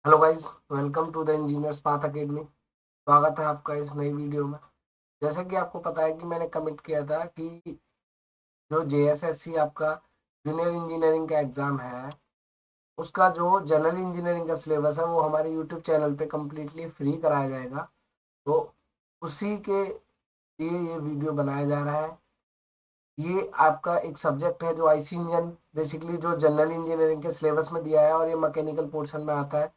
Hello guys, welcome to the Engineers Path Academy. स्वागत है आपका इस नई वीडियो में। जैसा कि आपको पता है कि मैंने कमिट किया था कि जो जेएसएससी आपका जूनियर इंजीनियरिंग का एग्ज़ाम है, उसका जो जनरल इंजीनियरिंग का सिलेबस है वो हमारे यूट्यूब चैनल पे कम्प्लीटली फ्री कराया जाएगा। तो उसी के लिए ये वीडियो बनाया जा रहा है। ये आपका एक सब्जेक्ट है जो आईसी इंजन, बेसिकली जो जनरल इंजीनियरिंग के सिलेबस में दिया है और ये मैकेनिकल पोर्शन में आता है।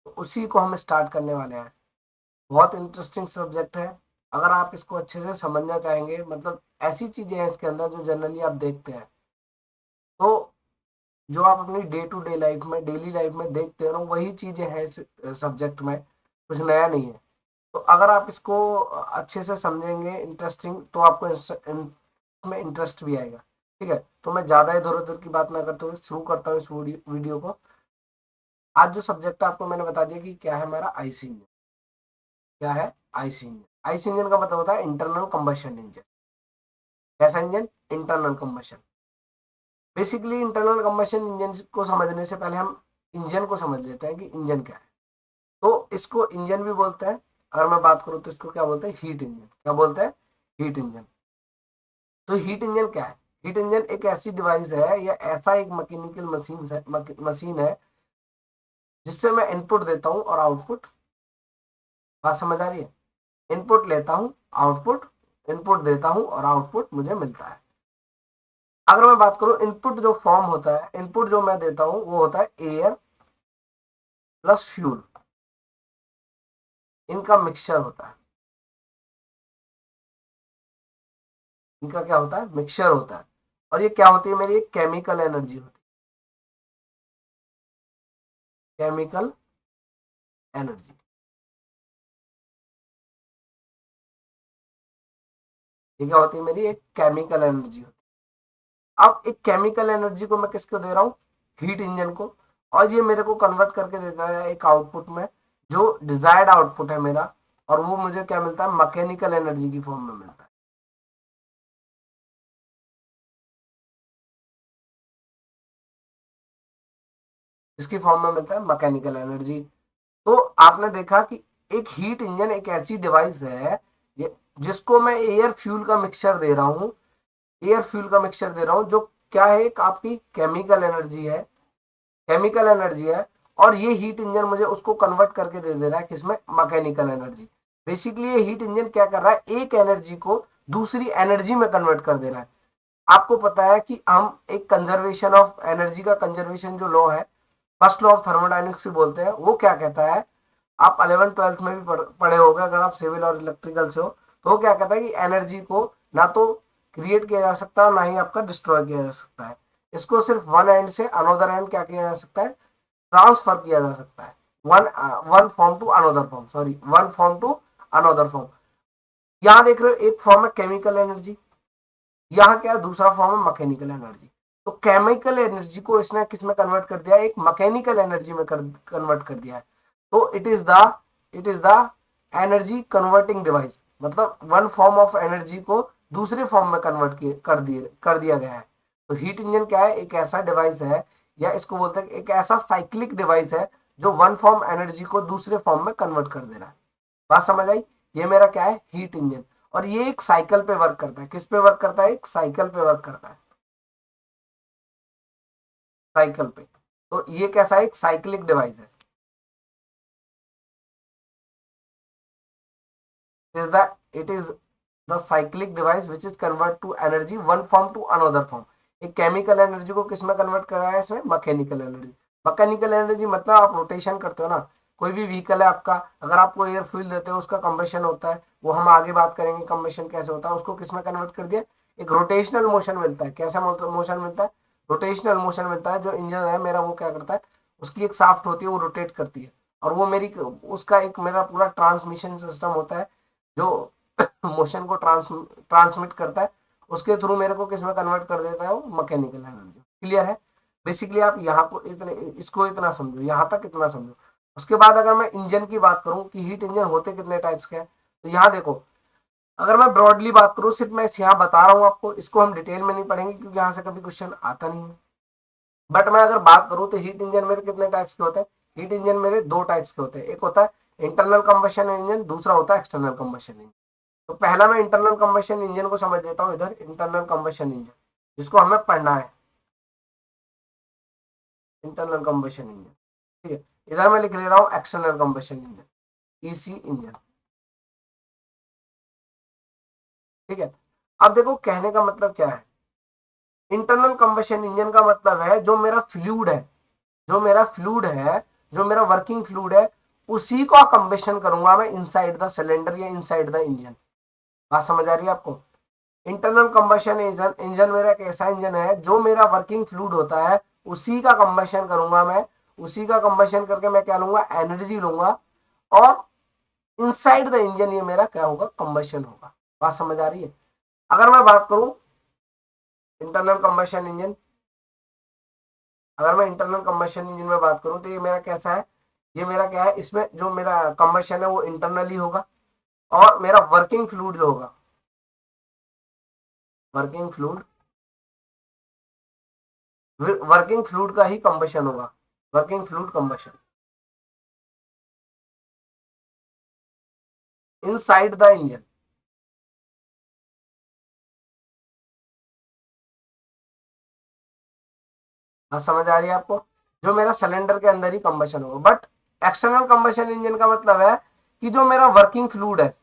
तो उसी को हम स्टार्ट करने वाले हैं। बहुत इंटरेस्टिंग सब्जेक्ट है। अगर आप इसको अच्छे से समझना चाहेंगे, मतलब ऐसी चीजें हैं इसके अंदर जो जनरली आप देखते हैं, तो जो आप अपनी डे टू डे लाइफ में, डेली लाइफ में देखते हो ना, वही चीजें हैं इस सब्जेक्ट में। कुछ नया नहीं है। तो अगर आप इसको अच्छे से समझेंगे, इंटरेस्टिंग, तो आपको इसमें इंटरेस्ट भी आएगा। ठीक है, तो मैं ज्यादा इधर उधर की बात ना करते हुए शुरू करता हूँ इस वीडियो को। आज जो सब्जेक्ट आपको मैंने बता दिया कि क्या है हमारा आईसी इंजन। क्या है आईसी इंजन? आईसी इंजन का मतलब होता है इंटरनल कंबशन इंजन। कैसा engine? Internal combustion. Basically internal combustion engine को समझने से पहले हम इंजन को समझ लेते हैं कि इंजन क्या है। तो इसको इंजन भी बोलते हैं। अगर मैं बात करूं तो इसको क्या बोलते हैं? Heat engine. क्या बोलते हैं? Heat engine. तो हीट इंजन क्या है? हीट इंजन एक ऐसी डिवाइस है या ऐसा एक मैकेनिकल मशीन है जिससे मैं इनपुट देता हूं और आउटपुट। बात समझ आ रही है? इनपुट लेता हूं, आउटपुट, इनपुट देता हूं और आउटपुट मुझे मिलता है। अगर मैं बात करूं, इनपुट जो फॉर्म होता है, इनपुट जो मैं देता हूं वो होता है एयर प्लस फ्यूल। इनका मिक्सचर होता है। इनका क्या होता है? मिक्सचर होता है। और ये क्या होती है? मेरी एक केमिकल एनर्जी होती है। Chemical energy. ये क्या होती है? मेरी एक केमिकल एनर्जी होती है। अब एक केमिकल एनर्जी को मैं किसको दे रहा हूँ? हीट इंजन को। और ये मेरे को कन्वर्ट करके देता है एक आउटपुट में, जो डिजायर्ड आउटपुट है मेरा। और वो मुझे क्या मिलता है? मैकेनिकल एनर्जी की फॉर्म में मिलता है। इसकी फॉर्म में मिलता है मैकेनिकल एनर्जी। तो आपने देखा कि एक हीट इंजन एक ऐसी डिवाइस है जिसको मैं एयर फ्यूल का मिक्सचर दे रहा हूँ। एयर फ्यूल का मिक्सचर दे रहा हूँ, जो क्या है? एक आपकी केमिकल एनर्जी है। केमिकल एनर्जी है। और ये हीट इंजन मुझे उसको कन्वर्ट करके दे रहा है किसमें? Mechanical energy. बेसिकली ये हीट इंजन क्या कर रहा है? एक एनर्जी को दूसरी एनर्जी में कन्वर्ट कर दे रहा है। आपको पता है कि हम एक कंजर्वेशन ऑफ एनर्जी का, कंजर्वेशन जो लॉ है, फर्स्ट लॉ ऑफ थर्मोडायनेमिक्स भी बोलते हैं, वो क्या कहता है? आप 11th 12th में भी पढ़े होंगे अगर आप सिविल और इलेक्ट्रिकल से हो। तो वो क्या कहता है कि एनर्जी को ना तो क्रिएट किया जा सकता है, ना ही आपका डिस्ट्रॉय किया जा सकता है। इसको सिर्फ वन एंड से अनोदर एंड क्या किया जा सकता है? ट्रांसफर किया जा सकता है। One one form to another form, sorry, one form to another form. यहाँ देख रहे हो, एक फॉर्म है केमिकल एनर्जी, यहाँ क्या? दूसरा फॉर्म है मैकेनिकल एनर्जी। तो केमिकल एनर्जी को इसने किस में कन्वर्ट कर दिया? एक मैकेनिकल एनर्जी में कन्वर्ट कर दिया है। तो it is the energy converting device. मतलब वन फॉर्म ऑफ एनर्जी को दूसरे फॉर्म में कन्वर्ट कर दिया गया है। तो हीट इंजन क्या है? एक ऐसा डिवाइस है, या इसको बोलते हैं एक ऐसा साइक्लिक डिवाइस है जो वन फॉर्म एनर्जी को दूसरे फॉर्म में कन्वर्ट कर दे रहा है। बात समझ आई? ये मेरा क्या है? Heat engine. और ये एक साइकिल पे वर्क करता है। किस पे वर्क करता है? एक साइकिल पे वर्क करता है। साइकिल पे। तो ये कैसा है? एक साइक्लिक डिवाइस है। Is the it is the cyclic device which is convert to energy one form to another form. एक केमिकल एनर्जी को किस में कन्वर्ट करा है इसमें? Mechanical energy. मैकेनिकल एनर्जी मतलब आप रोटेशन करते हो ना, कोई भी व्हीकल है आपका, अगर आपको एयर फ्यूल देते हो, उसका कंबेशन होता है, वो हम आगे बात करेंगे कंबेशन कैसे होता है। उसको किस में कन्वर्ट कर दिया? एक रोटेशनल मोशन मिलता है। कैसा मोशन मिलता है? रोटेशनल मोशन मिलता है। जो इंजन है मेरा वो क्या करता है? उसकी एक शाफ्ट होती है, वो रोटेट करती है। और वो मेरी, उसका एक मेरा पूरा ट्रांसमिशन सिस्टम होता है जो मोशन को ट्रांसमिट करता है। उसके थ्रू मेरे को किस में कन्वर्ट कर देता है? वो मैकेनिकल एनर्जी। क्लियर है? बेसिकली आप यहाँ को इतने, इसको इतना समझो, यहाँ तक इतना समझो। उसके बाद अगर मैं इंजन की बात करूं कि हीट इंजन होते कितने टाइप्स के हैं, तो यहाँ देखो, अगर मैं ब्रॉडली बात करूं, सिर्फ मैं यहाँ बता रहा हूँ आपको, इसको हम डिटेल में नहीं पढ़ेंगे क्योंकि यहाँ से कभी क्वेश्चन आता नहीं है। बट मैं अगर बात करूं तो हीट इंजन मेरे कितने टाइप्स के होते हैं? हीट इंजन मेरे दो टाइप्स के होते हैं, एक होता है इंटरनल कंबशन इंजन, दूसरा होता है एक्सटर्नल कंबशन इंजन। तो पहला मैं इंटरनल कंबशन इंजन को समझ लेता हूँ, इधर इंटरनल कंबशन इंजन जिसको हमें पढ़ना है, इंटरनल कंबशन इंजन। ठीक है, इधर मैं लिख ले रहा हूँ external combustion engine, EC engine. ठीक है, अब देखो कहने का मतलब क्या है। इंटरनल कंबशन इंजन का मतलब है जो मेरा फ्लूइड है, जो मेरा फ्लूइड है, जो मेरा वर्किंग फ्लूइड है, उसी को कंबशन करूंगा मैं इनसाइड द सिलेंडर या इनसाइड द इंजन। बात समझ आ रही है आपको। इंटरनल कंबशन इंजन, इंजन मेरा एक ऐसा इंजन है जो मेरा वर्किंग फ्लूइड होता है, उसी का कंबशन करूंगा मैं, उसी का कंबशन करके मैं क्या लूंगा, एनर्जी लूंगा, और इनसाइड द इंजन ये मेरा क्या होगा, कंबशन होगा। बात समझ आ रही है। अगर मैं बात करूं इंटरनल कंबशन इंजन, अगर मैं इंटरनल कंबशन इंजन में बात करूं तो ये मेरा कैसा है, ये मेरा क्या है, इसमें जो मेरा कंबशन है वो इंटरनली होगा, और मेरा वर्किंग फ्लूइड जो होगा, वर्किंग फ्लूइड, वर्किंग फ्लूइड का ही कंबशन होगा, working fluid combustion inside the engine. हाँ समझ आ रही है आपको, जो मेरा सिलेंडर के अंदर ही कंबशन होगा। बट एक्सटर्नल कंबशन इंजन का मतलब है कि जो मेरा वर्किंग फ्लूइड है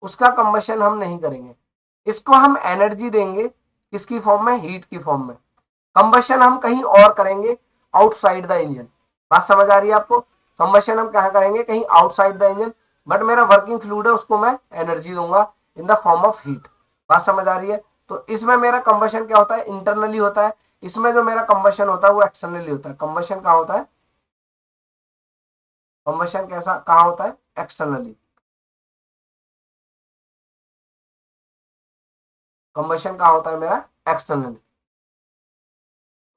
उसका कंबशन हम नहीं करेंगे, इसको हम एनर्जी देंगे, किसकी फॉर्म में, हीट की फॉर्म में। कंबशन हम कहीं और करेंगे, आउटसाइड द इंजन। बात समझ आ रही है आपको, कंबशन हम कहाँ करेंगे, कहीं आउटसाइड द इंजन, बट मेरा वर्किंग फ्लूइड है उसको मैं एनर्जी दूंगा in the form of heat. बात समझ आ रही है। तो इसमें मेरा कंबशन क्या होता है, इंटरनली होता है, इसमें जो मेरा कंबशन होता है वो एक्सटर्नली होता है। कंबशन कहाँ होता है, कंबशन कैसा कहाँ होता है, एक्सटर्नली। कंबशन कहाँ होता है मेरा, एक्सटर्नली।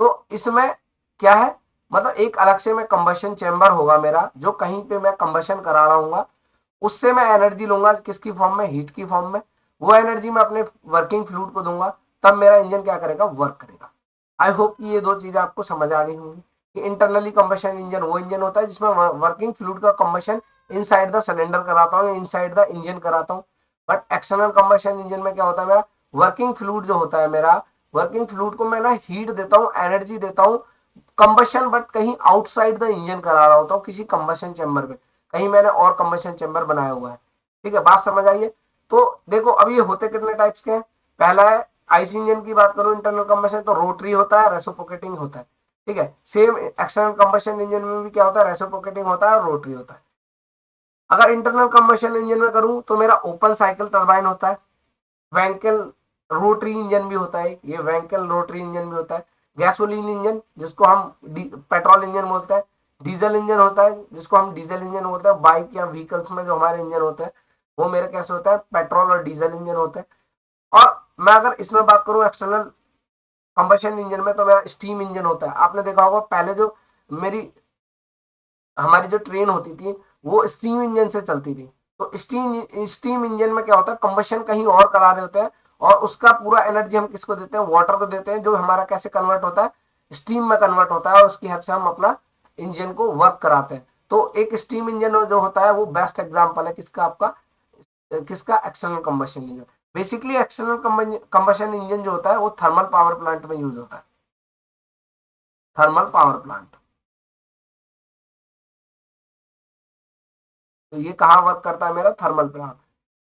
तो इसमें क्या है, मतलब एक अलग से मैं कंबशन चेंबर होगा मेरा, जो कहीं पे मैं कंबशन करा रहा हूँ, उससे मैं एनर्जी लूंगा, किसकी फॉर्म में, हीट की फॉर्म में। वो एनर्जी मैं अपने वर्किंग फ्लूइड को दूंगा, तब मेरा इंजन क्या करेगा, वर्क करेगा। आई होप कि ये दो चीजें आपको समझ आ गई होंगी कि इंटरनली कंबशन इंजन वो इंजन होता है जिसमें वर्किंग फ्लूइड का कंबशन इनसाइड द सिलेंडर कराता हूँ, इनसाइड द इंजन कराता हूँ। बट एक्सटर्नल कंबशन इंजन में क्या होता है, मेरा वर्किंग फ्लूइड जो होता है, मेरा वर्किंग फ्लूइड को मैं ना हीट देता हूँ, एनर्जी देता हूँ, कंबशन बट कहीं आउटसाइड द इंजन करा रहा होता हूँ, किसी कंबशन चैम्बर में, कहीं मैंने और कंबशन चैम्बर बनाया हुआ है। ठीक है, बात समझ आई है। तो देखो अब ये होते कितने टाइप्स के हैं। पहला है आईसी इंजन की बात करूं, इंटरनल कंबशन तो रोटरी होता है, रेसिप्रोकेटिंग होता है। ठीक है, सेम एक्सटर्नल कंबशन इंजन में भी क्या होता है, रेसिप्रोकेटिंग होता है और रोटरी होता है। अगर इंटरनल कंबशन इंजन में करूं तो मेरा ओपन साइकिल टरबाइन होता है, वैंकल रोटरी इंजन भी होता है, ये वैंकल रोटरी इंजन भी होता है। गैसोलीन इंजन जिसको हम पेट्रोल इंजन बोलते हैं, डीजल इंजन होता है जिसको हम डीजल इंजन बोलते हैं। बाइक या व्हीकल्स में जो हमारे इंजन होते हैं वो मेरे कैसे होता है, पेट्रोल और डीजल इंजन होते हैं। और मैं अगर इसमें बात करूं एक्सटर्नल कंबशन इंजन में, तो मेरा स्टीम इंजन होता है। आपने देखा होगा पहले जो मेरी हमारी जो ट्रेन होती थी वो स्टीम इंजन से चलती थी। तो स्टीम स्टीम इंजन में क्या होता है, कंबशन कहीं और करा रहे होते हैं, और उसका पूरा एनर्जी हम किसको देते हैं, वाटर को देते हैं, जो हमारा कैसे कन्वर्ट होता है, स्टीम में कन्वर्ट होता है, और उसकी हेल्प से हम अपना इंजन को वर्क कराते हैं। तो एक स्टीम इंजन जो होता है वो बेस्ट एग्जाम्पल है किसका, आपका किसका, external combustion engine. Basically external combustion engine जो होता है वो थर्मल पावर प्लांट में यूज होता है, थर्मल पावर प्लांट। तो ये कहाँ वर्क करता है, मेरा thermal plant.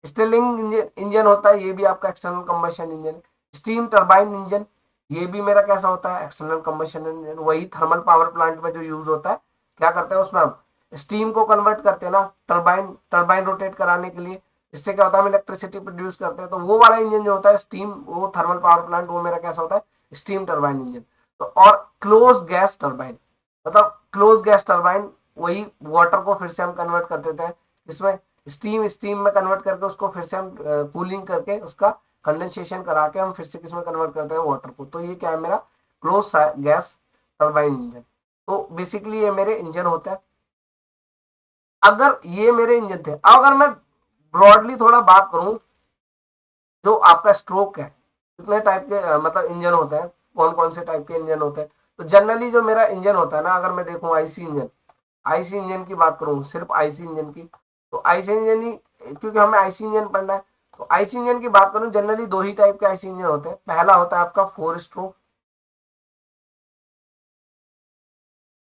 Stirling engine engine होता है, ये भी आपका external combustion engine. Steam turbine engine, ये भी मेरा कैसा होता है, एक्सटर्नल कंबशन इंजन, वही थर्मल पावर प्लांट में जो यूज होता है। क्या करते हैं उसमें, हम स्टीम को कन्वर्ट करते हैं ना, टरबाइन टरबाइन रोटेट कराने के लिए। इससे क्या होता है, हम इलेक्ट्रिसिटी प्रोड्यूस करते हैं। तो वो वाला इंजन जो होता है स्टीम, वो थर्मल पावर प्लांट, वो मेरा कैसा होता है, स्टीम टरबाइन इंजन। तो और क्लोज गैस टरबाइन, मतलब क्लोज गैस टरबाइन, वही वाटर को फिर से हम कन्वर्ट कर देते हैं इसमें, स्टीम स्टीम में कन्वर्ट करके उसको फिर से हम कूलिंग करके उसका कंडेंसेशन करा के हम फिर से किसमें कन्वर्ट करते हैं, वाटर को। तो ये क्या है, मेरा क्लोज गैस टरबाइन इंजन। तो बेसिकली ये मेरे इंजन होते हैं। अगर ये मेरे इंजन थे, अगर मैं ब्रॉडली थोड़ा बात करूं, जो आपका स्ट्रोक है, कितने टाइप के मतलब इंजन होते हैं, कौन कौन से टाइप के इंजन होते हैं। तो जनरली जो मेरा इंजन होता है ना, अगर मैं देखूं आईसी इंजन की बात करूं, सिर्फ आईसी इंजन की, तो आईसी इंजन ही, क्योंकि हमें आईसी इंजन पढ़ना है, तो आईसी इंजन की बात करूं, जनरली दो ही टाइप के आईसी इंजन होते हैं। पहला होता है आपका 4 स्ट्रोक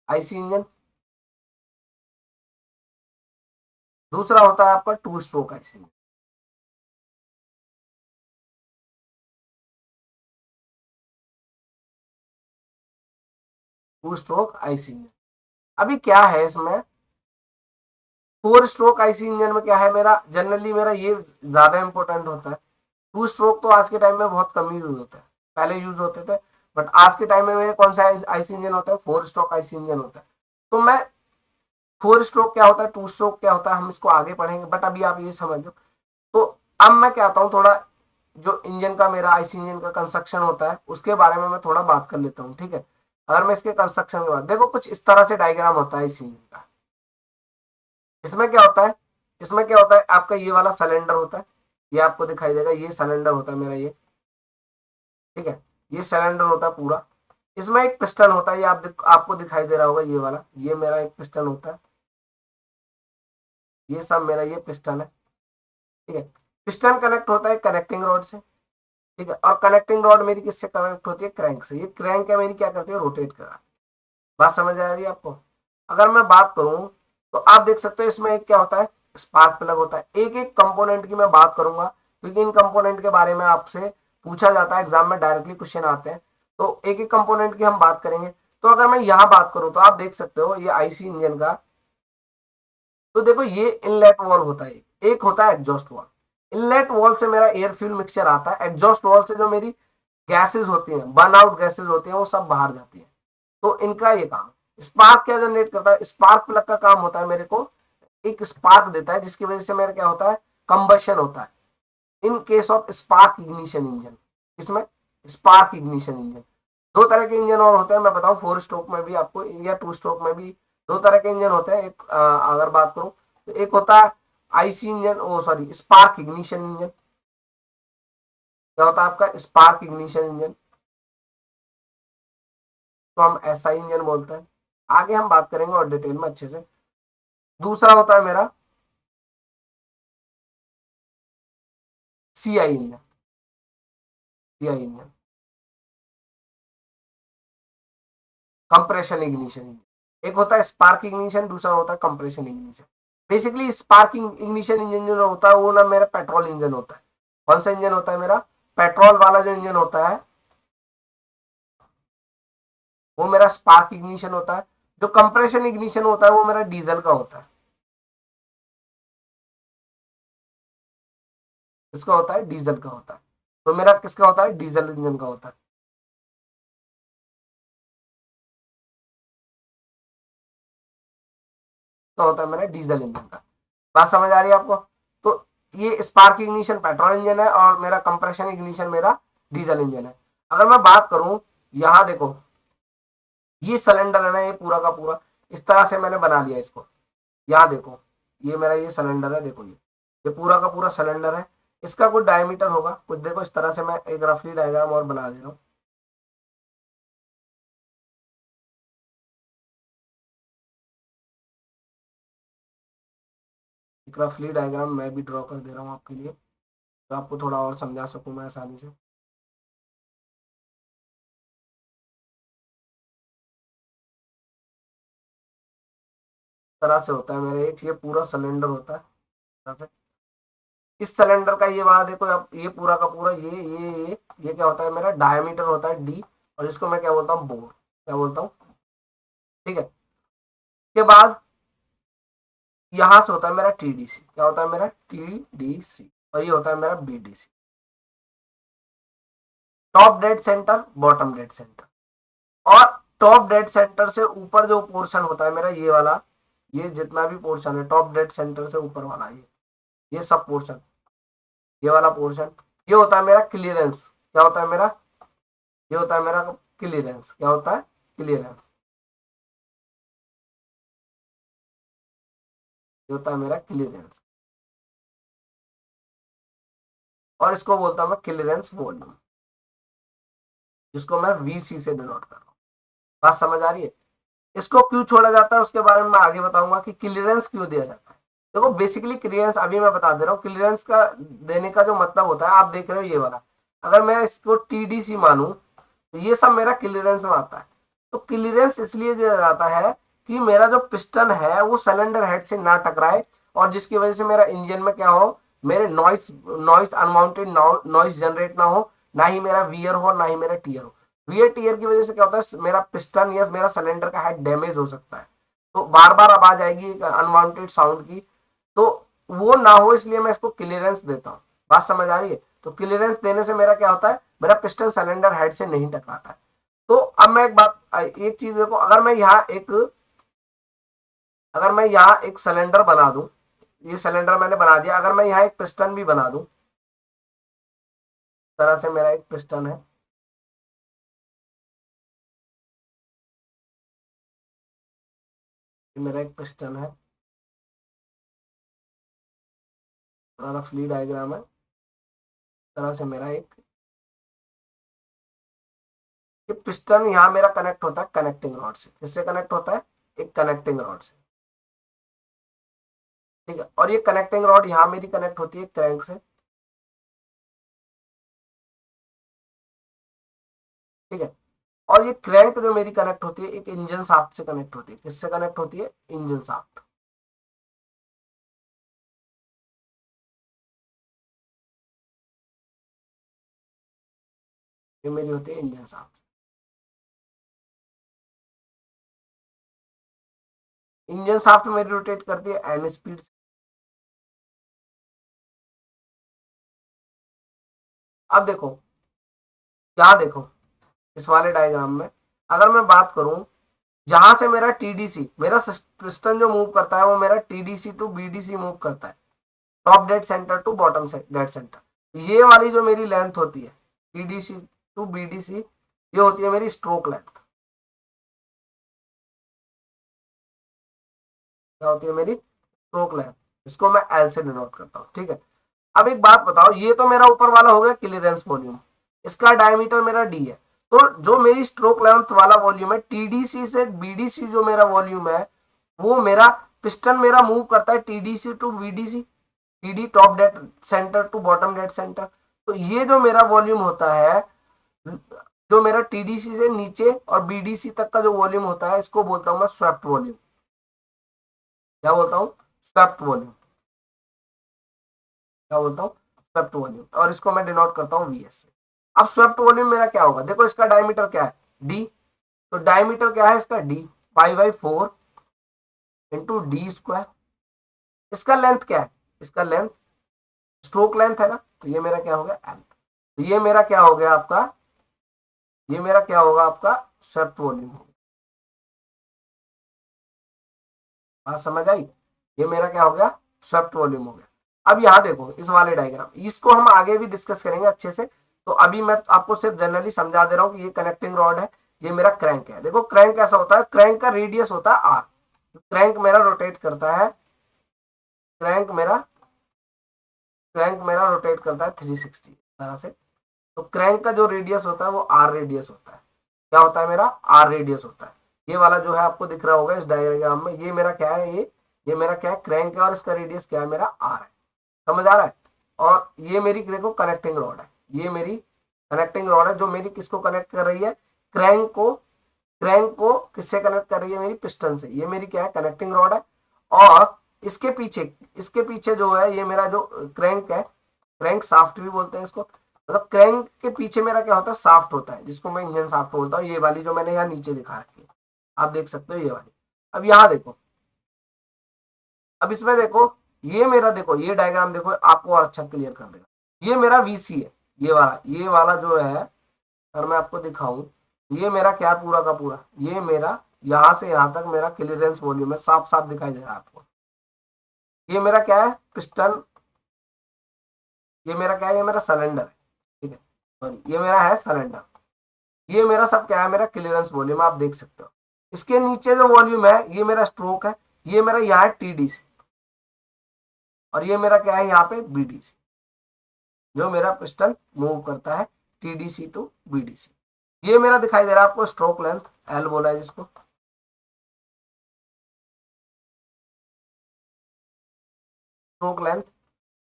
आईसी इंजन, दूसरा होता है आपका 2 stroke IC engine. 2 stroke IC engine. अभी क्या है इसमें, 4 स्ट्रोक आईसी इंजन में क्या है, मेरा जनरली मेरा ये ज्यादा इंपॉर्टेंट होता है। 2 स्ट्रोक तो आज के टाइम में बहुत कम यूज होता है, पहले यूज होते थे, बट आज के टाइम में मेरे कौन सा आईसी इंजन होता है, 4 स्ट्रोक आईसी इंजन होता है। तो मैं 4 स्ट्रोक क्या होता है, 2 स्ट्रोक क्या होता है, हम इसको आगे पढ़ेंगे, बट अभी आप ये समझ लो। तो अब मैं क्या आता हूँ, थोड़ा जो इंजन का मेरा आईसी इंजन का कंस्ट्रक्शन होता है उसके बारे में मैं थोड़ा बात कर लेता हूँ, ठीक है। अगर मैं इसके कंस्ट्रक्शन के बाद देखो, कुछ इस तरह से डायग्राम होता है इस इंजन का। इसमें क्या होता है, इसमें क्या होता है, आपका ये वाला सिलेंडर होता है, ये आपको दिखाई देगा, ये सिलेंडर होता है मेरा ये, ठीक है। ये सिलेंडर होता है पूरा। इसमें एक पिस्टन होता है, ये आपको दिखाई दे रहा होगा, ये वाला, ये मेरा एक पिस्टन होता है, ये सब मेरा ये पिस्टन है, ठीक है। पिस्टन कनेक्ट होता है कनेक्टिंग रॉड से, ठीक है। और कनेक्टिंग रॉड मेरी किससे कनेक्ट होती है, क्रैंक से। ये क्रैंक है मेरी, क्या करती है, रोटेट करा। बात समझ आ रही है आपको। अगर मैं बात करूं, तो आप देख सकते हो इसमें एक क्या होता है, स्पार्क प्लग होता है। एक एक कंपोनेंट की मैं बात करूंगा, क्योंकि इन कंपोनेंट के बारे में आपसे पूछा जाता है, एग्जाम में डायरेक्टली क्वेश्चन आते हैं। तो एक एक कंपोनेंट की हम बात करेंगे। तो अगर मैं यहाँ बात करूं, तो आप देख सकते हो ये आईसी इंजन का, तो देखो ये इनलेट वॉल होता है, एक होता है एग्जॉस्ट वॉल। इनलेट वॉल से मेरा एयर फ्यूल मिक्सचर आता है, एग्जॉस्ट वॉल से जो मेरी गैसेज होती हैं, बर्न आउट गैसेज होती हैं, वो सब बाहर जाती हैं। तो इनका ये काम, स्पार्क क्या जनरेट करता है, स्पार्क प्लग का काम होता है मेरे को एक स्पार्क देता है, जिसकी वजह से मेरा क्या होता है, कंबशन होता है। In case of spark ignition engine, इसमें स्पार्क इग्निशन इंजन, दो तरह के इंजन और होते हैं, मैं बताऊं, 4 स्ट्रोक में भी आपको या 2 स्ट्रोक में भी दो तरह के इंजन होते हैं। एक अगर बात करूं, तो एक होता है आईसी इंजन, ओ सॉरी, स्पार्क इग्निशन इंजन। क्या होता है आपका स्पार्क इग्निशन इंजन, तो हम एसआई इंजन बोलते हैं। आगे हम बात करेंगे और डिटेल में अच्छे से। दूसरा होता है मेरा CI engine, CI engine, compression ignition engine. एक होता है स्पार्क इग्निशन, दूसरा होता है compression ignition. Basically spark ignition engine जो होता है वो ना मेरा पेट्रोल इंजन होता है। कौन सा इंजन होता है मेरा, पेट्रोल वाला जो इंजन होता है वो मेरा स्पार्क इग्निशन होता है। जो कंप्रेशन इग्निशन होता है वो मेरा डीजल का होता है। किसका होता है, डीजल का होता है। तो मेरा किसका होता है, डीजल इंजन का होता है। तो होता है मेरा डीजल इंजन का। बात समझ आ रही है आपको। तो ये स्पार्क इग्निशन पेट्रोल इंजन है, और मेरा कंप्रेशन इग्निशन मेरा डीजल इंजन है। अगर मैं बात करूं, यहां देखो, ये सिलेंडर है ना, ये पूरा का पूरा इस तरह से मैंने बना लिया इसको। यहाँ देखो, ये मेरा ये सिलेंडर है, देखो ये पूरा का पूरा सिलेंडर है। इसका कुछ डायमीटर होगा कुछ, देखो इस तरह से मैं एक रफली डायग्राम और बना दे रहा हूँ। एक रफली डायग्राम मैं भी ड्रॉ कर दे रहा हूँ आपके लिए, तो आपको थोड़ा और समझा सकूँ मैं आसानी से। इस तरह से होता है मेरा एक ये पूरा सिलेंडर होता है, इस तरह से। इस सिलेंडर का ये वाला देखो आप, ये पूरा का पूरा ये क्या होता है, मेरा डायमीटर होता है डी, और इसको मैं क्या बोलता हूँ, बोर, क्या बोलता हूँ, ठीक है। के बाद यहां से होता है मेरा टीडीसी, क्या होता है मेरा टीडीसी, और ये होता है मेरा BDC, top dead centre, bottom dead centre. और टॉप डेड सेंटर से ऊपर जो पोर्शन होता है मेरा ये वाला, ये जितना भी पोर्शन है टॉप डेड सेंटर से ऊपर वाला, ये सब पोर्शन, ये वाला पोर्शन, ये होता है मेरा क्लियरेंस। क्या होता है मेरा, ये होता है मेरा क्लियरेंस। क्या होता है, क्लियरेंस, ये होता है मेरा क्लियरेंस। और इसको बोलता हूं मैं क्लियरेंस वॉल्यूम, जिसको मैं वीसी से डिनोट कर रहा हूँ। बात समझ आ रही है? इसको क्यों छोड़ा जाता है उसके बारे में मैं आगे बताऊंगा कि क्लियरेंस क्यों दिया जाता है। देखो बेसिकली क्लियरेंस अभी मैं बता दे रहा हूँ, क्लियरेंस का देने का जो मतलब होता है, आप देख रहे हो ये वाला, अगर मैं इसको टीडीसी मानूं तो ये सब मेरा क्लियरेंस में आता है। तो क्लियरेंस इसलिए दिया जाता है कि मेरा जो पिस्टन है वो सिलेंडर हेड से ना टकराए, और जिसकी वजह से मेरा इंजन में क्या हो, मेरे noise noise unwanted noise generate ना हो, ना ही मेरा वियर हो, ना ही मेरा टीयर हो। वियर टीयर की वजह से क्या होता है, मेरा पिस्टन या मेरा सिलेंडर का हेड डैमेज हो सकता है, तो बार बार आवाज आएगी अनवांटेड साउंड की, तो वो ना हो इसलिए मैं इसको क्लियरेंस देता हूँ। बात समझ आ रही है? तो क्लियरेंस देने से मेरा क्या होता है, मेरा पिस्टन सिलेंडर हेड से नहीं टकराता है। तो अब मैं एक चीज देखो, अगर मैं यहाँ एक सिलेंडर बना दूं, ये सिलेंडर मैंने बना दिया, अगर मैं यहाँ एक पिस्टन भी बना दूं, इस तरह से मेरा एक पिस्टन है, ये मेरा एक पिस्टन है, थोड़ा रफली डायग्राम है, इस तरह से मेरा एक, ये पिस्टन यहाँ मेरा कनेक्ट होता है कनेक्टिंग रॉड से। किससे कनेक्ट होता है? एक कनेक्टिंग रॉड से। ठीक है, और ये कनेक्टिंग रॉड यहाँ मेरी कनेक्ट होती है क्रैंक से। ठीक है, और ये क्रैंक जो मेरी कनेक्ट होती है एक इंजन शाफ्ट से कनेक्ट होती है। किससे कनेक्ट होती है? Engine shaft. ये मेरी होती है इंजन शाफ्ट। इंजन शाफ्ट मेरी रोटेट करती है एन स्पीड से। अब देखो, क्या देखो, इस वाले डायग्राम में अगर मैं बात करूं, जहां से मेरा टीडीसी, मेरा पिस्टन जो मूव करता है वो मेरा टीडीसी टू बीडीसी मूव करता है, top dead centre to bottom dead centre. ये वाली जो मेरी लेंथ होती है टीडीसी टू बीडीसी, ये होती है मेरी स्ट्रोक लेंथ। क्या होती है मेरी? Stroke length. इसको मैं एल से डिनोट करता हूँ। ठीक है, अब एक बात बताओ, ये तो मेरा ऊपर वाला हो गया क्लियरेंस वॉल्यूम, इसका डायमीटर मेरा डी है। तो जो मेरी स्ट्रोक लेंथ वाला वॉल्यूम है, टीडीसी से बीडीसी जो मेरा वॉल्यूम है, वो मेरा पिस्टन मेरा मूव करता है TDC to BDC, TD top dead centre to bottom dead centre. तो ये जो मेरा वॉल्यूम होता है, जो मेरा टीडीसी से नीचे और बीडीसी तक का जो वॉल्यूम होता है, इसको बोलता हूं मैं स्वेप्ट वॉल्यूम। क्या बोलता हूँ? Swept volume. क्या बोलता हूँ? स्वेप्ट वॉल्यूम, और इसको मैं डिनोट करता हूँ वीएस से। अब स्वेप्ट वॉल्यूम मेरा क्या होगा, देखो इसका डायमीटर क्या है? डी। तो डायमीटर क्या है इसका? D, pi by 4 into D square. इसका लेंथ क्या है? इसका लेंथ स्ट्रोक लेंथ है ना, तो ये मेरा क्या हो गया? एल। तो ये मेरा क्या हो गया आपका, ये मेरा क्या होगा आपका? स्वेप्ट वॉल्यूम होगा। बात समझ आई? ये मेरा क्या हो गया? स्वेप्ट वॉल्यूम हो गया। अब यहाँ देखो इस वाले डायग्राम, इसको हम आगे भी डिस्कस करेंगे अच्छे से, तो अभी मैं आपको सिर्फ जनरली समझा दे रहा हूँ कि ये कनेक्टिंग रॉड है, ये मेरा क्रैंक है। देखो क्रैंक कैसा होता है, क्रैंक का रेडियस होता है आर। क्रैंक मेरा रोटेट करता है, क्रैंक मेरा क्रैंक मेरा रोटेट करता है 360 तरह से। तो क्रैंक का जो रेडियस होता है वो आर रेडियस होता है। क्या होता है मेरा? आर रेडियस होता है। ये वाला जो है आपको दिख रहा होगा इस डायग्राम में, ये मेरा क्या है? ये मेरा क्या है? क्रैंक है, और इसका रेडियस क्या है? मेरा आर है। समझ आ रहा है? और ये मेरी देखो कनेक्टिंग रॉड है, ये मेरी कनेक्टिंग रॉड है जो मेरी किसको कनेक्ट कर रही है? क्रैंक को किससे कनेक्ट कर रही है? मेरी पिस्टन से। ये मेरी क्या है? कनेक्टिंग रॉड है। और इसके पीछे जो है, ये मेरा जो क्रैंक है, क्रैंक साफ्ट भी बोलते हैं इसको, मतलब क्रैंक के पीछे मेरा क्या होता है? साफ्ट होता है, जिसको मैं इंजन साफ्ट बोलता हूँ। ये वाली जो मैंने यहाँ नीचे दिखा रखी है, आप देख सकते हो ये वाली। अब यहाँ देखो, अब इसमें देखो, ये मेरा देखो, ये डायग्राम देखो, आपको और अच्छा क्लियर कर देगा। ये मेरा वीसी है, ये वाला जो है, अगर मैं आपको दिखाऊं, ये मेरा क्या है? पूरा का पूरा ये मेरा यहां से यहां तक मेरा क्लियरेंस वॉल्यूम है, साफ साफ दिखाई दे रहा है आपको। ये मेरा क्या है? पिस्टन। ये मेरा क्या है? ये मेरा सिलेंडर है। ठीक है, सॉरी, ये मेरा है सिलेंडर। ये मेरा सब क्या है? मेरा क्लियरेंस वॉल्यूम आप देख सकते हो। इसके नीचे जो वॉल्यूम है, ये मेरा स्ट्रोक है। ये मेरा यहाँ है टीडीसी, और ये मेरा क्या है? यहाँ पे बीडीसी, जो मेरा पिस्टन मूव करता है टीडीसी टू बीडीसी। ये मेरा दिखाई दे रहा है आपको स्ट्रोक लेंथ, एल बोला है जिसको, स्ट्रोक लेंथ।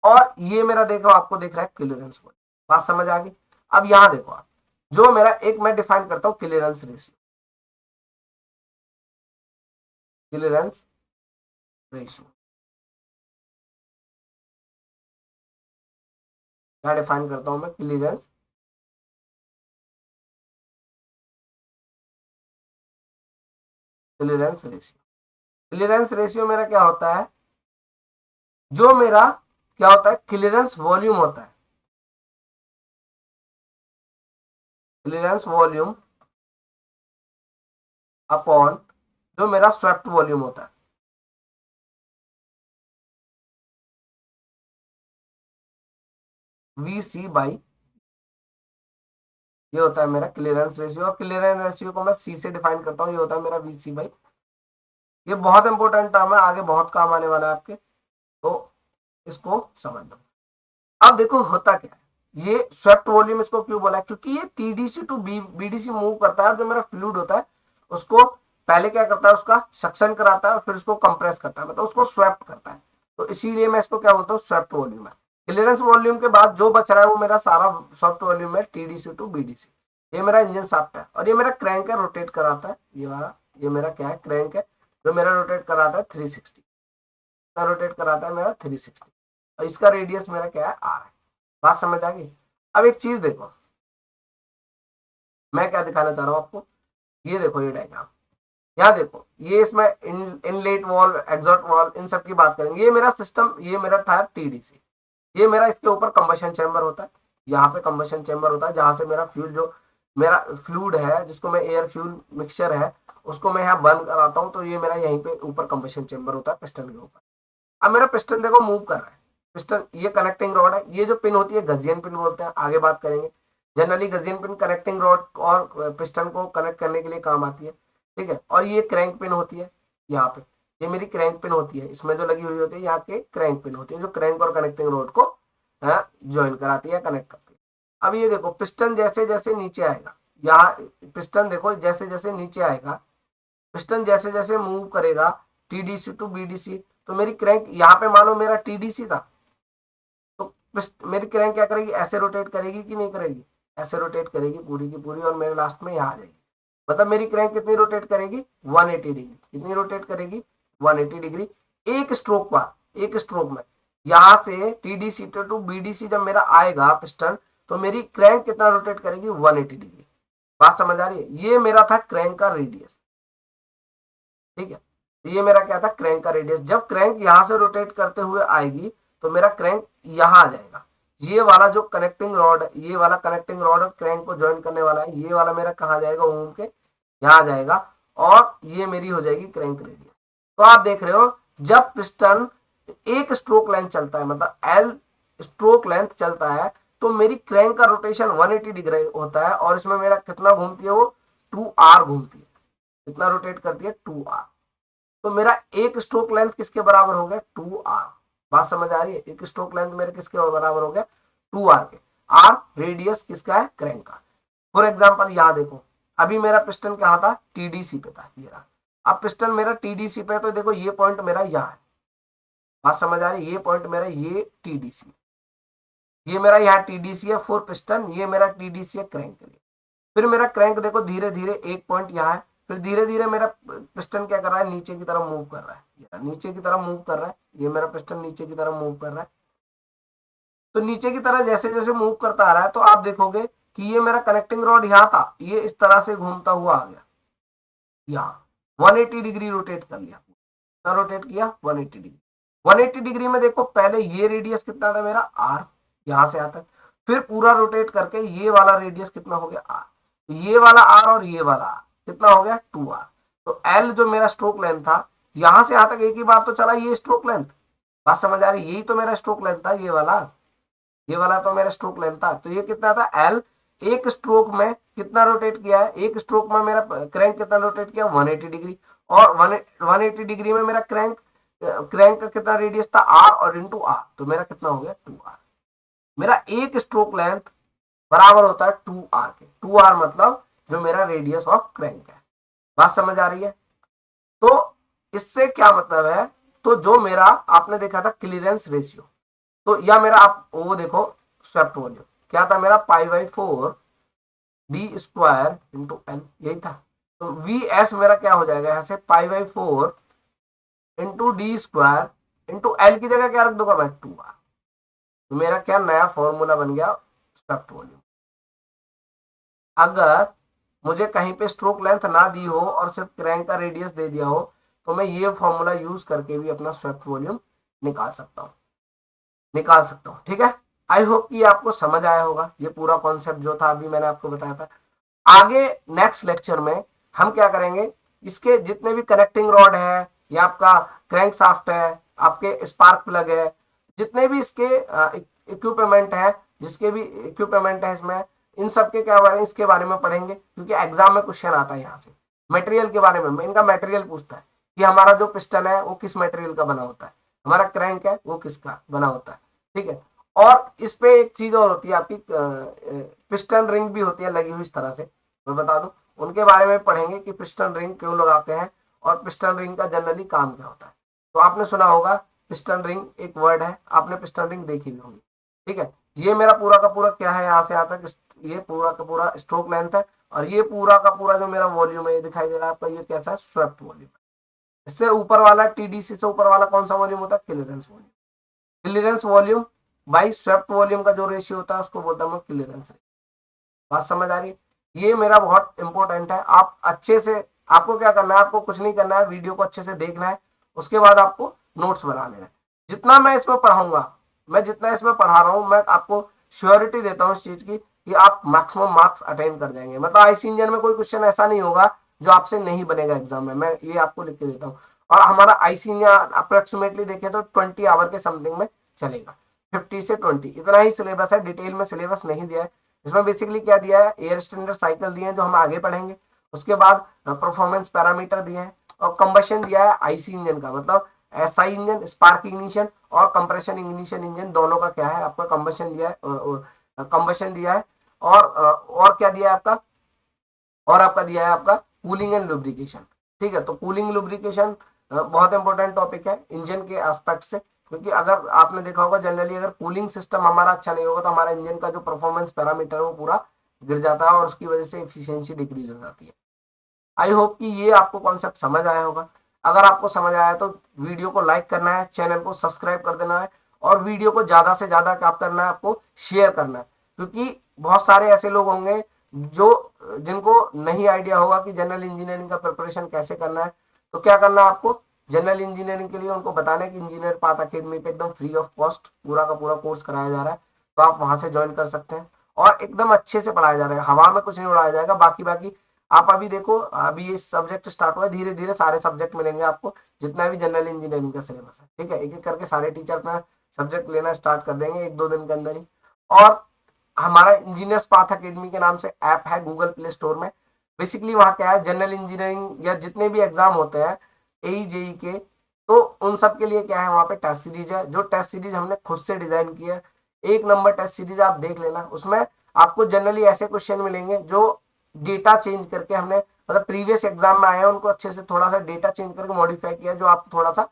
और ये मेरा देखो आपको दिख रहा है क्लियरेंस वॉल्यूम। बात समझ आ गई। अब यहां देखो आप, जो मेरा एक मैं डिफाइन करता हूं क्लियरेंस रेशियो, क्लियरेंस रेशियो क्या डिफाइन करता हूं मैं, क्लियरेंस रेशियो। क्लियरेंस रेशियो मेरा क्या होता है, जो मेरा क्या होता है क्लियरेंस वॉल्यूम होता है, क्लियरेंस वॉल्यूम अपॉन जो मेरा स्वेप्ट वॉल्यूम होता है, वी सी बाई, ये होता है मेरा क्लियरेंस रेशियो। और क्लियरेंस रेशियो को मैं सी से डिफाइन करता हूँ, ये होता है मेरा वी सी बाई। ये बहुत इंपॉर्टेंट टर्म है, आगे बहुत काम आने वाला है आपके, तो इसको समझ लो। अब देखो होता क्या है, ये स्वेप्ट वॉल्यूम इसको क्यों बोला है, क्योंकि ये टीडीसी टू बीडीसी मूव करता है। जो मेरा फ्लूइड होता है उसको पहले क्या करता है, उसका सक्शन कराता है और फिर उसको कंप्रेस करता है, मतलब उसको स्वेप्ट करता है। तो इसीलिए मैं इसको क्या बोलता हूँ, स्वेप्ट वॉल्यूम है। क्लियरेंस वॉल्यूम के बाद जो बच रहा है वो मेरा सारा स्वेप्ट वॉल्यूम है, टीडीसी टू बीडीसी। ये मेरा इंजन शाफ्ट है और ये मेरा क्रैंक है, रोटेट कराता है ये वाला। ये मेरा क्या है, क्रैंक है, जो मेरा रोटेट कराता है 360, रोटेट कराता है मेरा 360। और इसका रेडियस मेरा क्या है, आर है। बात समझ आ गई। अब एक चीज देखो, मैं क्या दिखाना चाह रहा हूँ आपको, ये देखो ये डायग्राम, यहाँ देखो ये इसमें इनलेट वॉल्व, एग्जॉस्ट वॉल्व, इन सब की बात करेंगे। ये मेरा सिस्टम, ये मेरा था टीडीसी। ये मेरा इसके ऊपर कंबशन चैम्बर होता है, यहाँ पे कंबशन चैम्बर होता है जहां से मेरा फ्यूल, जो मेरा फ्लूड है जिसको मैं एयर फ्यूल मिक्सचर है उसको मैं यहाँ बर्न कराता हूँ। तो ये मेरा यहीं पे ऊपर कंबशन चैम्बर होता है पिस्टन के ऊपर। अब मेरा पिस्टन देखो मूव कर रहा है, पिस्टन ये कनेक्टिंग रॉड है, ये जो पिन होती है गजियन पिन बोलते हैं, आगे बात करेंगे। जनरली गजियन पिन कनेक्टिंग रॉड और पिस्टन को कनेक्ट करने के लिए काम आती है, ठीक है। और ये क्रैंक पिन होती है यहाँ पे, ये मेरी क्रैंक पिन होती है, इसमें जो लगी हुई होती है यहाँ के क्रैंक पिन होती है, जो क्रैंक और कनेक्टिंग रॉड को ज्वाइन कराती है, कनेक्ट करती है। अब ये देखो पिस्टन जैसे जैसे नीचे आएगा, यहाँ पिस्टन देखो जैसे जैसे नीचे आएगा, पिस्टन जैसे जैसे मूव करेगा टीडीसी टू बीडीसी, तो मेरी क्रैंक यहाँ पे मानो मेरा टीडीसी था, तो मेरी क्रैंक क्या करेगी, ऐसे रोटेट करेगी कि नहीं करेगी, ऐसे रोटेट करेगी पूरी की पूरी, और मेरे लास्ट में यहाँ आ जाएगी। मतलब मेरी क्रैंक कितनी रोटेट करेगी, 180 डिग्री। कितनी रोटेट करेगी, 180 डिग्री। एक स्ट्रोक पर, एक स्ट्रोक में यहाँ से टीडीसी टू बीडीसी जब मेरा आएगा पिस्टन, तो मेरी क्रैंक कितना रोटेट करेगी, 180 डिग्री। बात समझ आ रही है। ये मेरा था क्रैंक का रेडियस, ठीक है। तो ये मेरा क्या था, क्रैंक का रेडियस। जब क्रैंक यहां से रोटेट करते हुए आएगी तो मेरा क्रैंक यहां आ जाएगा। ये वाला जो कनेक्टिंग रॉड, ये वाला कनेक्टिंग रॉड और क्रैंक को ज्वाइन करने वाला है, ये वाला मेरा कहा जाएगा, घूम के यहाँ आ जाएगा, और ये मेरी हो जाएगी क्रैंक रेडियस। तो आप देख रहे हो जब पिस्टन एक स्ट्रोक लेंथ चलता है, मतलब एल स्ट्रोक लेंथ चलता है, तो मेरी क्रैंक का रोटेशन 180 डिग्री होता है, और इसमें मेरा कितना घूमती है, वो 2r घूमती है। कितना रोटेट करती है, 2r। तो मेरा एक स्ट्रोक लेंथ किसके बराबर हो गया, 2r। बात समझ आ रही है, एक स्ट्रोक लेंथ मेरे किसके बराबर हो गया, 2r के। आर रेडियस किसका है, क्रैंक का। फॉर एग्जाम्पल यहाँ देखो, अभी मेरा पिस्टन कहाँ था, टीडीसी पे था, ये रहा। अब पिस्टन मेरा टीडीसी पे है, तो देखो ये पॉइंट मेरा यहाँ है। बात समझ आ रही है, ये पॉइंट मेरा, ये टीडीसी, ये मेरा यहाँ टीडीसी है फॉर पिस्टन, ये मेरा टीडीसी है क्रैंक के लिए। फिर मेरा क्रैंक देखो धीरे धीरे एक पॉइंट यहाँ है, फिर धीरे धीरे मेरा पिस्टन क्या कर रहा है, नीचे की तरफ मूव कर रहा है, नीचे की तरफ मूव कर रहा है, ये मेरा पिस्टन नीचे की तरफ मूव कर रहा है। तो नीचे की तरह जैसे जैसे मूव करता आ रहा है, तो आप देखोगे कि ये मेरा कनेक्टिंग रॉड यहाँ था, ये इस तरह से घूमता हुआ आ गया यहाँ, 180 डिग्री रोटेट कर लिया। कितना रोटेट किया, 180 डिग्री। 180 डिग्री में देखो पहले ये रेडियस कितना था मेरा, आर, यहां से आता है। फिर पूरा रोटेट करके ये वाला रेडियस कितना हो गया, आर। तो ये वाला आर और ये वाला आर कितना हो गया, 2r। तो एल जो मेरा स्ट्रोक लेंथ था, यहां से यहां तक एक ही बात तो चला, ये स्ट्रोक लेंथ। बात समझ आ रही, यही तो मेरा स्ट्रोक लेंथ था, ये वाला, ये वाला तो मेरा स्ट्रोक लेंथ था। तो ये कितना था, एल। एक स्ट्रोक में कितना रोटेट किया है, एक स्ट्रोक में मेरा क्रैंक कितना रोटेट किया, 180 डिग्री। और 180 डिग्री में मेरा क्रैंक, क्रैंक का कितना रेडियस था, आर, और इंटू आर, तो मेरा कितना हो गया, 2r। मेरा एक स्ट्रोक लेंथ बराबर होता है 2r के। 2r मतलब जो मेरा रेडियस ऑफ क्रैंक है। बात समझ आ रही है? तो इससे क्या मतलब है, तो जो मेरा आपने देखा था क्लियरेंस रेशियो, तो या मेरा आप वो देखो स्वेप्ट वॉल्यूम क्या था मेरा, π/4 d² इंटू एल, यही था। तो वी एस मेरा क्या हो जाएगा यहाँ से, π/4 इंटू d² इंटू एल की जगह क्या रख दूंगा मैं, 2r। तो मेरा क्या नया फॉर्मूला बन गया स्वेप्ट वॉल्यूम। अगर मुझे कहीं पे स्ट्रोक लेंथ ना दी हो और सिर्फ क्रैंक का रेडियस दे दिया हो, तो मैं ये फॉर्मूला यूज करके भी अपना स्वेप्ट वॉल्यूम निकाल सकता हूँ, ठीक है। आई होप कि आपको समझ आया होगा ये पूरा कॉन्सेप्ट जो था अभी मैंने आपको बताया था। आगे नेक्स्ट लेक्चर में हम क्या करेंगे, इसके जितने भी कनेक्टिंग रॉड है या आपका क्रैंक शाफ्ट है, आपके स्पार्क प्लग है, जितने भी इसके इक्विपमेंट है, जिसके भी इक्विपमेंट है इसमें, इन सब के क्या बारे इसके बारे में पढ़ेंगे, क्योंकि एग्जाम में क्वेश्चन आता है यहाँ से मटेरियल के बारे में। इनका मटेरियल पूछता है कि हमारा जो पिस्टन है वो किस मटेरियल का बना होता है, हमारा क्रैंक है वो किसका बना होता है, ठीक है। और इस पे एक चीज और होती है आपकी, पिस्टन रिंग भी होती है लगी हुई इस तरह से, मैं बता दूं, उनके बारे में पढ़ेंगे कि पिस्टन रिंग क्यों लगाते हैं और पिस्टन रिंग का जनरली काम क्या होता है। तो आपने सुना होगा पिस्टन रिंग एक वर्ड है, आपने पिस्टन रिंग देखी भी होगी, ठीक है। ये मेरा पूरा का पूरा क्या है, यहाँ से यहाँ तक ये पूरा का पूरा स्ट्रोक लेंथ है, और ये पूरा का पूरा जो मेरा वॉल्यूम है ये दिखाई दे रहा है आपका, ये कैसा है, स्वेप्ट वॉल्यूम। इससे ऊपर वाला टीडीसी से ऊपर वाला कौन सा वॉल्यूम होता है, clearance volume. Clearance volume by swept volume का जो रेशियो होता है उसको बोलता हूँ मैं क्लियरेंस रेशियो। बात समझ आ रही है? ये मेरा बहुत इंपॉर्टेंट है। आप अच्छे से, आपको क्या करना है, आपको कुछ नहीं करना है, वीडियो को अच्छे से देखना है, उसके बाद आपको नोट्स बना लेना है। जितना मैं इसमें पढ़ाऊंगा, मैं जितना इसमें पढ़ा रहा हूँ, मैं आपको श्योरिटी देता हूँ इस चीज की कि आप मैक्सिमम मार्क्स अटेन कर जाएंगे। मतलब आईसी इंजन में कोई क्वेश्चन ऐसा नहीं होगा जो आपसे नहीं बनेगा एग्जाम में, मैं ये आपको लिख के देता हूँ। और हमारा आईसी इंजन अप्रोक्सीमेटली देखें तो 20 आवर के समथिंग में चलेगा, 50 से 20 इतना ही सिलेबस है, डिटेल में सिलेबस नहीं दिया है। इसमें बेसिकली क्या दिया है, एयर स्टैंडर्ड साइकिल दिए हैं जो हम आगे पढ़ेंगे, उसके बाद परफॉर्मेंस पैरामीटर दिए हैं, और कंबशन दिया है आईसी इंजन का, मतलब एसआई इंजन, स्पार्क इग्निशन और कंप्रेशन इग्निशन इंजन दोनों का क्या है आपका कंबशन दिया है, कंबशन दिया है। और क्या दिया है आपका, और आपका दिया है आपका कूलिंग एंड लुब्रिकेशन, ठीक है। तो कूलिंग लुब्रिकेशन बहुत इंपॉर्टेंट टॉपिक है इंजन के एस्पेक्ट से, क्योंकि अगर आपने देखा होगा जनरली अगर कूलिंग सिस्टम हमारा अच्छा नहीं होगा तो हमारा इंजन का जो परफॉर्मेंस पैरामीटर है वो पूरा गिर जाता है और उसकी वजह से एफिशिएंसी डिक्रीज हो जाती है। आई होप कि ये आपको कॉन्सेप्ट समझ आया होगा। अगर आपको समझ आया तो वीडियो को लाइक करना है, चैनल को सब्सक्राइब कर देना है, और वीडियो को ज्यादा से ज्यादा क्या करना है, आपको शेयर करना है, क्योंकि बहुत सारे ऐसे लोग होंगे जो जिनको नहीं आइडिया होगा कि जनरल इंजीनियरिंग का प्रिपरेशन कैसे करना है। तो क्या करना है आपको, जनरल इंजीनियरिंग के लिए उनको बताना है कि इंजीनियर पाथ अकेडमी पे एकदम फ्री ऑफ कॉस्ट पूरा का पूरा कोर्स कराया जा रहा है, तो आप वहां से ज्वाइन कर सकते हैं। और एकदम अच्छे से पढ़ाया जा रहा है, हवा में कुछ नहीं उड़ाया जाएगा। बाकी बाकी आप अभी देखो, अभी ये सब्जेक्ट स्टार्ट हुआ है, धीरे धीरे सारे सब्जेक्ट मिलेंगे आपको, जितना भी जनरल इंजीनियरिंग का सिलेबस है, ठीक है। एक एक करके सारे टीचर अपना सब्जेक्ट लेना स्टार्ट कर देंगे 1-2 दिन के अंदर ही। और हमारा इंजीनियर्स पाथ अकेडमी के नाम से ऐप है गूगल प्ले स्टोर में। बेसिकली वहाँ क्या है, जनरल इंजीनियरिंग या जितने भी एग्जाम होते हैं एई जेई के, तो उन सब के लिए क्या है, वहाँ पे टेस्ट सीरीज है, जो टेस्ट सीरीज हमने खुद से डिजाइन की है। 1 नंबर टेस्ट सीरीज आप देख लेना, उसमें आपको जनरली ऐसे क्वेश्चन मिलेंगे जो डेटा चेंज करके हमने, मतलब प्रीवियस एग्जाम में आए हैं उनको अच्छे से थोड़ा सा डेटा चेंज करके मॉडिफाई किया, जो आप थोड़ा सा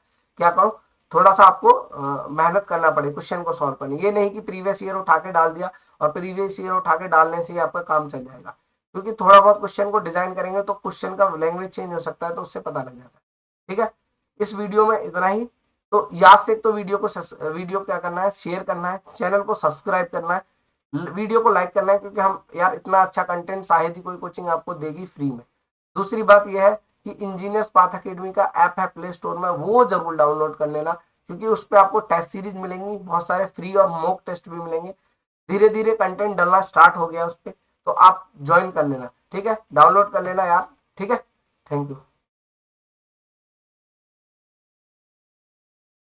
क्या करो, थोड़ा सा आपको मेहनत करना पड़े क्वेश्चन को सॉल्व करने। ये नहीं कि प्रीवियस ईयर उठा के डाल दिया और प्रीवियस ईयर उठा के डालने से ही आपका काम चल जाएगा, क्योंकि थोड़ा बहुत क्वेश्चन को डिजाइन करेंगे तो क्वेश्चन का लैंग्वेज चेंज हो सकता है, तो उससे पता लग जाता है, ठीक है। इस वीडियो में इतना ही। तो याद से तो वीडियो क्या करना है, शेयर करना है, चैनल को सब्सक्राइब करना है, वीडियो को लाइक करना है, क्योंकि हम यार इतना अच्छा कंटेंट शायद ही कोई कोचिंग आपको देगी फ्री में। दूसरी बात यह है कि इंजीनियर्स पाथ अकेडमी का ऐप है प्ले स्टोर में, वो जरूर डाउनलोड कर लेना, क्योंकि उस पर आपको टेस्ट सीरीज मिलेंगी, बहुत सारे फ्री और मॉक टेस्ट भी मिलेंगे। धीरे धीरे कंटेंट डालना स्टार्ट हो गया उस पर, तो आप ज्वाइन कर लेना, ठीक है, डाउनलोड कर लेना यार, ठीक है। Thank you.